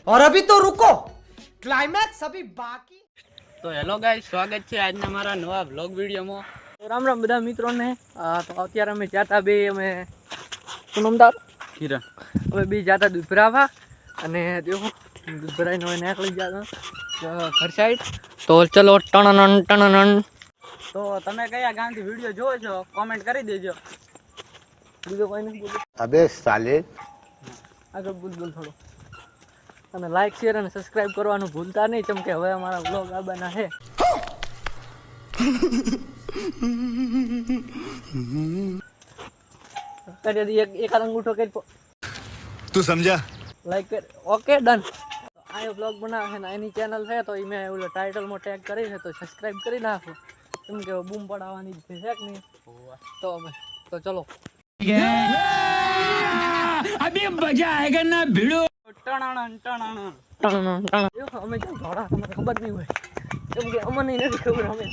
और अभी तो रुको, क्लाइमैक्स अभी बाकी। તો હેલો ગાઈસ, સ્વાગત છે આજના મારા નવા વ્લોગ વિડીયોમાં. તો રામ રામ બધા મિત્રોને. તો અત્યારે અમે જાતા બે અમે શું નામ તારું? કિરણ. અમે બે જાતા દૂધ ભરાવા અને દેખો દૂધ ભરાઈને હવે નીકળી જતા ઘર સાઈડ. તો ચલો ટણન ટણન. તો તમે કયા ગામથી વિડીયો જોવો છો કોમેન્ટ કરી દેજો. બીજો કોઈ નથી બોલું. अबे साले આગળ બોલ થોડો. અને લાઈક શેર અને સબસ્ક્રાઇબ કરવાનું ભૂલતા નહીં, કેમ કે હવે અમારા વ્લોગ આવવાના છે. કરી દી એક અંગૂઠો કરી तू समझा લાઈક કર. Okay done. આ વ્લોગ બનાવે છે ને એની ચેનલ છે તો એ મેં ઓલો ટાઇટલમાં ટેગ કરી છે, તો સબસ્ક્રાઇબ કરી નાખો, કેમ કે બૂમ પડાવવાની જ છે કે નહીં. તો ચલો अभी मजा आएगा ना भिड़ो. અમે કેમ ધોળા તમને ખબર નહીં હોય, કેમ કે અમને નથી ખબર. અમે